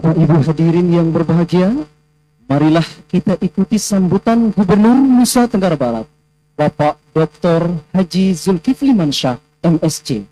Bapak Ibu hadirin yang berbahagia, marilah kita ikuti sambutan Gubernur Nusa Tenggara Barat, Bapak Dr. Haji Zulkifli Mansyah, MSc.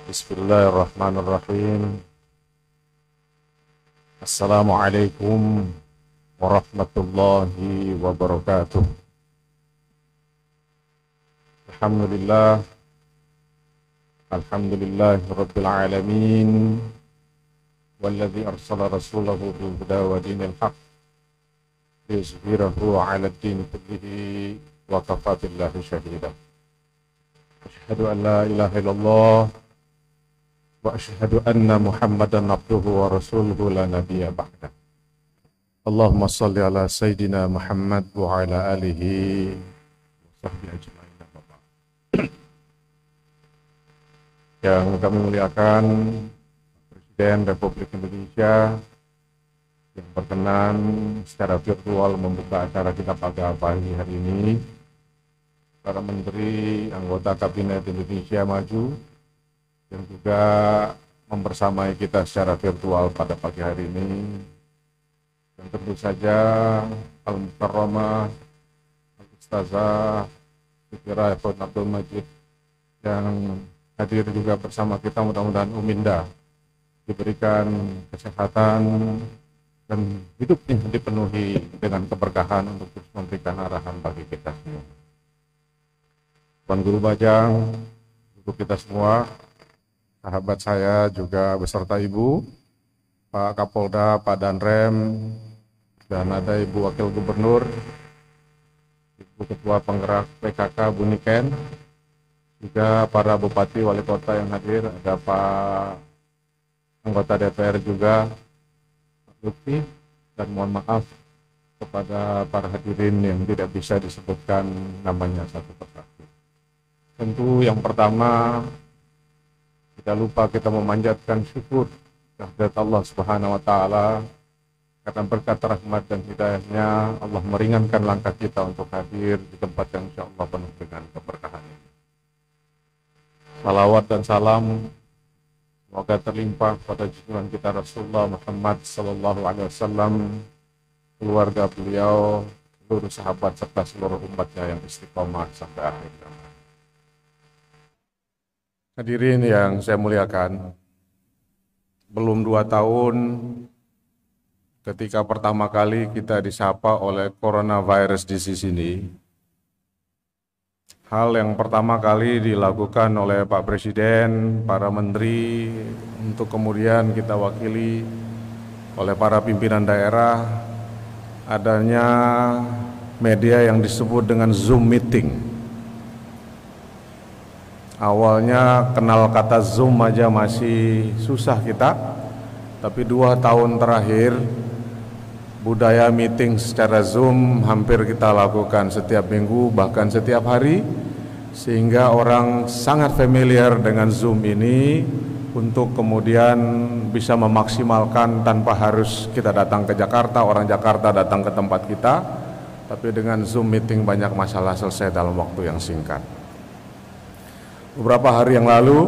Bismillahirrahmanirrahim. Assalamualaikum warahmatullahi wabarakatuh. Alhamdulillah rabbil alamin, walladzi arsala rasulahu bil huda wa dinil haqq liyuzhirahu 'ala ad-din kullihi wa kafaa billahi shahida. Asyhadu an la ilaha illallah wa asyhadu anna Muhammadan abduhu wa rasuluhu la nabiyya ba'da. Allahumma salli ala Sayyidina Muhammad wa ala alihi wa sahbihi ajma'in. Yang kami muliakan Presiden Republik Indonesia yang berkenan secara virtual membuka acara kita pada pagi hari ini, para menteri, anggota Kabinet Indonesia Maju, yang juga membersamai kita secara virtual pada pagi hari ini, dan tentu saja Al-Mukarramah Al-Ustazah Siti Raifun Abdul Majid yang hadir juga bersama kita. Mudah-mudahan Uminda diberikan kesehatan dan hidupnya dipenuhi dengan keberkahan untuk terus memberikan arahan bagi kita semua. Tuan Guru Bajang, untuk kita semua, sahabat saya juga beserta Ibu, Pak Kapolda, Pak Danrem, dan ada Ibu Wakil Gubernur, Ibu Ketua Penggerak PKK Bu Niken, juga para Bupati, Wali Kota yang hadir, ada Pak Anggota DPR juga, Pak Lutfi, dan mohon maaf kepada para hadirin yang tidak bisa disebutkan namanya satu persatu. Tentu yang pertama, tidak lupa kita memanjatkan syukur kehadirat Allah Subhanahu wa Ta'ala, karena berkat rahmat dan hidayahnya Allah meringankan langkah kita untuk hadir di tempat yang insya Allah penuh dengan keberkahan ini. Salawat dan salam semoga terlimpah pada junjungan kita Rasulullah Muhammad Sallallahu Alaihi Wasallam, keluarga beliau, seluruh sahabat serta seluruh umatnya yang istiqomah sampai akhir zaman. Hadirin yang saya muliakan, belum 2 tahun ketika pertama kali kita disapa oleh coronavirus disease ini, hal yang pertama kali dilakukan oleh Pak Presiden, para menteri, untuk kemudian kita wakili oleh para pimpinan daerah, adanya media yang disebut dengan Zoom meeting. Awalnya kenal kata Zoom aja masih susah kita, tapi 2 tahun terakhir budaya meeting secara Zoom hampir kita lakukan setiap minggu, bahkan setiap hari, sehingga orang sangat familiar dengan Zoom ini untuk kemudian bisa memaksimalkan tanpa harus kita datang ke Jakarta, orang Jakarta datang ke tempat kita, tapi dengan Zoom meeting banyak masalah selesai dalam waktu yang singkat. Beberapa hari yang lalu,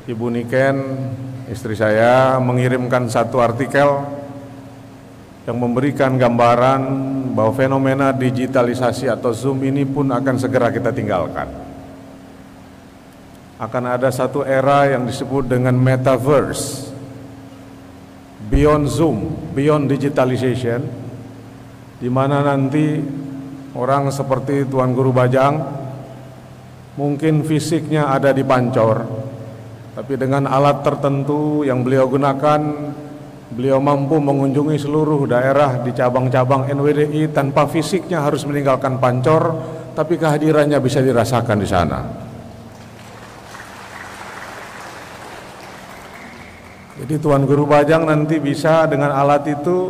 Ibu Niken, istri saya, mengirimkan satu artikel yang memberikan gambaran bahwa fenomena digitalisasi atau Zoom ini pun akan segera kita tinggalkan. Akan ada satu era yang disebut dengan metaverse, beyond Zoom, beyond digitalization, di mana nanti orang seperti Tuan Guru Bajang mungkin fisiknya ada di Pancor, tapi dengan alat tertentu yang beliau gunakan, beliau mampu mengunjungi seluruh daerah di cabang-cabang NWDI tanpa fisiknya harus meninggalkan Pancor, tapi kehadirannya bisa dirasakan di sana. Jadi Tuan Guru Bajang nanti bisa dengan alat itu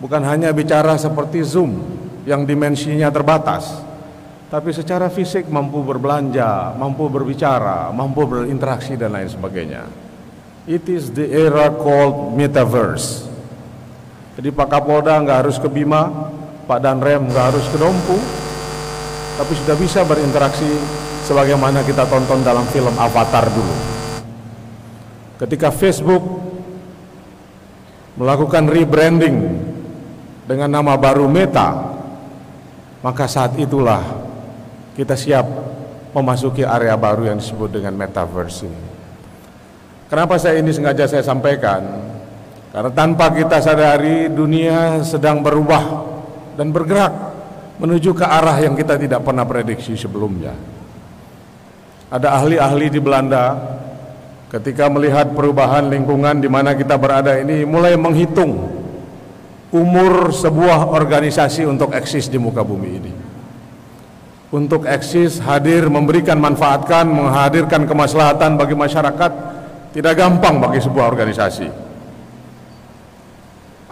bukan hanya bicara seperti Zoom yang dimensinya terbatas, tapi secara fisik mampu berbelanja, mampu berbicara, mampu berinteraksi dan lain sebagainya. It is the era called metaverse. Jadi Pak Kapolda nggak harus ke Bima, Pak Danrem nggak harus ke Dompu, tapi sudah bisa berinteraksi sebagaimana kita tonton dalam film Avatar dulu. Ketika Facebook melakukan rebranding dengan nama baru Meta, maka saat itulah kita siap memasuki area baru yang disebut dengan metaverse ini. Kenapa ini sengaja saya sampaikan? Karena tanpa kita sadari dunia sedang berubah dan bergerak menuju ke arah yang kita tidak pernah prediksi sebelumnya. Ada ahli-ahli di Belanda ketika melihat perubahan lingkungan di mana kita berada ini mulai menghitung umur sebuah organisasi untuk eksis di muka bumi ini. Untuk eksis, hadir, memberikan manfaatkan, menghadirkan kemaslahatan bagi masyarakat tidak gampang bagi sebuah organisasi.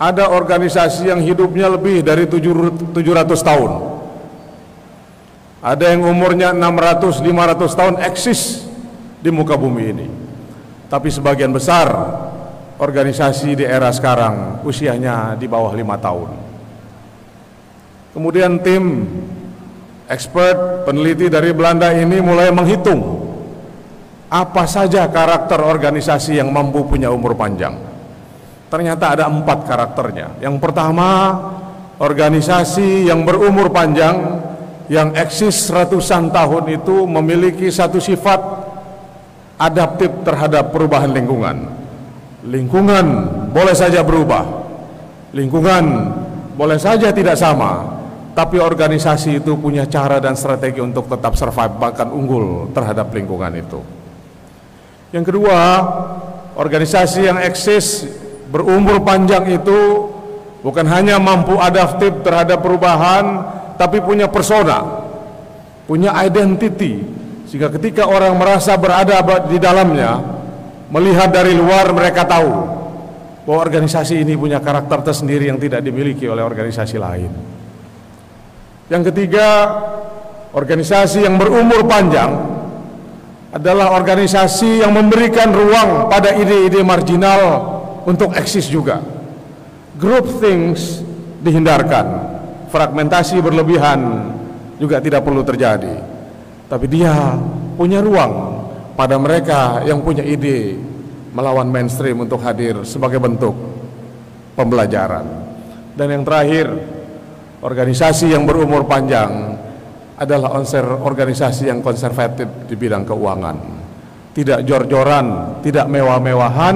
Ada organisasi yang hidupnya lebih dari 700 tahun. Ada yang umurnya 600-500 tahun eksis di muka bumi ini. Tapi sebagian besar organisasi di era sekarang usianya di bawah 5 tahun. Kemudian tim expert peneliti dari Belanda ini mulai menghitung apa saja karakter organisasi yang mampu punya umur panjang. Ternyata ada 4 karakternya. Yang pertama, organisasi yang berumur panjang, yang eksis ratusan tahun itu memiliki satu sifat adaptif terhadap perubahan lingkungan. Lingkungan boleh saja berubah, lingkungan boleh saja tidak sama, tapi organisasi itu punya cara dan strategi untuk tetap survive, bahkan unggul terhadap lingkungan itu. Yang kedua, organisasi yang eksis berumur panjang itu bukan hanya mampu adaptif terhadap perubahan, tapi punya persona, punya identity, sehingga ketika orang merasa berada di dalamnya, melihat dari luar, mereka tahu bahwa organisasi ini punya karakter tersendiri yang tidak dimiliki oleh organisasi lain. Yang ketiga, organisasi yang berumur panjang adalah organisasi yang memberikan ruang pada ide-ide marginal untuk eksis juga. Group things dihindarkan, fragmentasi berlebihan juga tidak perlu terjadi. Tapi dia punya ruang pada mereka yang punya ide melawan mainstream untuk hadir sebagai bentuk pembelajaran. Dan yang terakhir, organisasi yang berumur panjang adalah organisasi yang konservatif di bidang keuangan. Tidak jor-joran, tidak mewah-mewahan,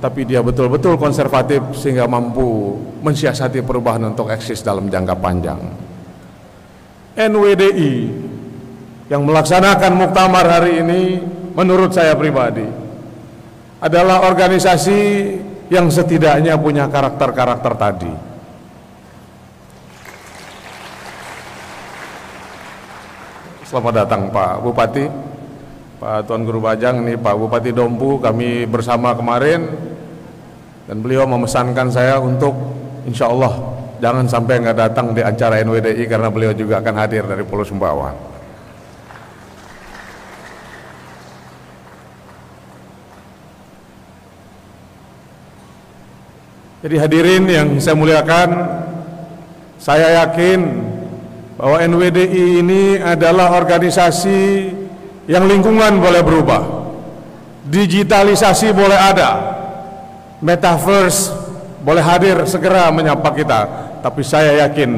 tapi dia betul-betul konservatif sehingga mampu mensiasati perubahan untuk eksis dalam jangka panjang. NWDI yang melaksanakan muktamar hari ini, menurut saya pribadi, adalah organisasi yang setidaknya punya karakter-karakter tadi. Selamat datang Pak Bupati, Pak Tuan Guru Bajang, ini Pak Bupati Dompu, kami bersama kemarin, dan beliau memesankan saya untuk insya Allah jangan sampai nggak datang di acara NWDI karena beliau juga akan hadir dari Pulau Sumbawa. Jadi hadirin yang saya muliakan, saya yakin bahwa NWDI ini adalah organisasi yang lingkungan boleh berubah, digitalisasi boleh ada, metaverse boleh hadir segera menyapa kita, tapi saya yakin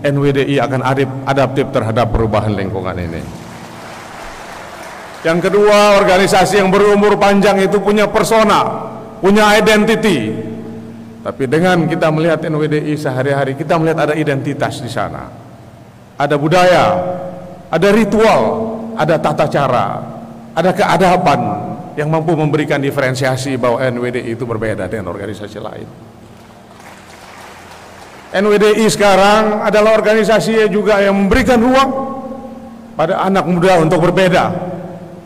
NWDI akan adaptif terhadap perubahan lingkungan ini. Yang kedua, organisasi yang berumur panjang itu punya persona, punya identity. Tapi dengan kita melihat NWDI sehari-hari, kita melihat ada identitas di sana. Ada budaya, ada ritual, ada tata cara, ada keadaban yang mampu memberikan diferensiasi bahwa NWDI itu berbeda dengan organisasi lain. NWDI sekarang adalah organisasi juga yang memberikan ruang pada anak muda untuk berbeda,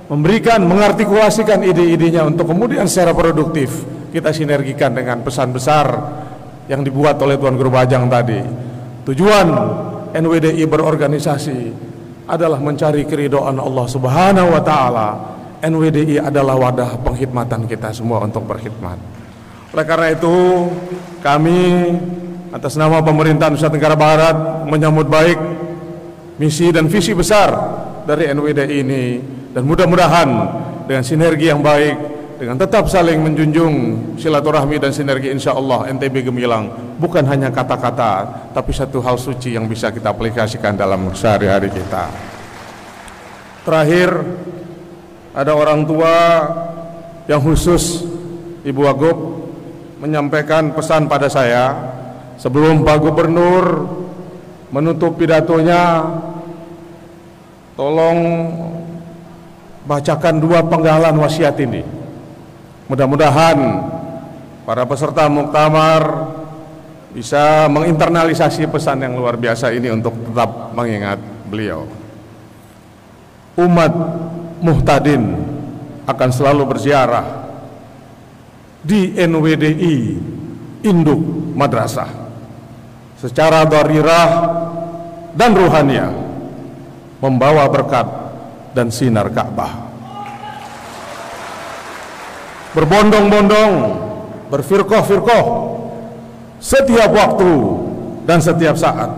memberikan, mengartikulasikan ide-idenya untuk kemudian secara produktif kita sinergikan dengan pesan besar yang dibuat oleh Tuan Guru Bajang tadi. Tujuan NWDI berorganisasi adalah mencari keridhaan Allah Subhanahu wa Ta'ala. NWDI adalah wadah pengkhidmatan kita semua untuk berkhidmat. Oleh karena itu, kami atas nama pemerintah Nusa Tenggara Barat menyambut baik misi dan visi besar dari NWDI ini, dan mudah-mudahan dengan sinergi yang baik, dengan tetap saling menjunjung silaturahmi dan sinergi, insya Allah NTB gemilang bukan hanya kata-kata, tapi satu hal suci yang bisa kita aplikasikan dalam sehari-hari kita. Terakhir, ada orang tua yang khusus, Ibu Wagub, menyampaikan pesan pada saya sebelum Pak Gubernur menutup pidatonya. Tolong bacakan 2 penggalan wasiat ini. Mudah-mudahan para peserta muktamar bisa menginternalisasi pesan yang luar biasa ini untuk tetap mengingat beliau. Umat muhtadin akan selalu berziarah di NWDI induk madrasah secara dharirah dan ruhaniyah, membawa berkat dan sinar Ka'bah. Berbondong-bondong, berfirqah-firqah setiap waktu dan setiap saat,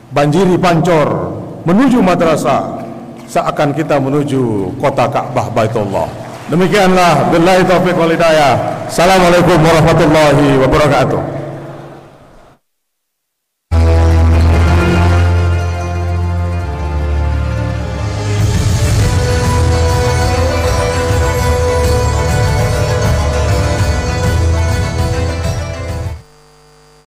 banjiri pancor menuju madrasah seakan kita menuju kota Ka'bah Baitullah. Demikianlah, billahi taufiq wal hidayah. Assalamualaikum warahmatullahi wabarakatuh.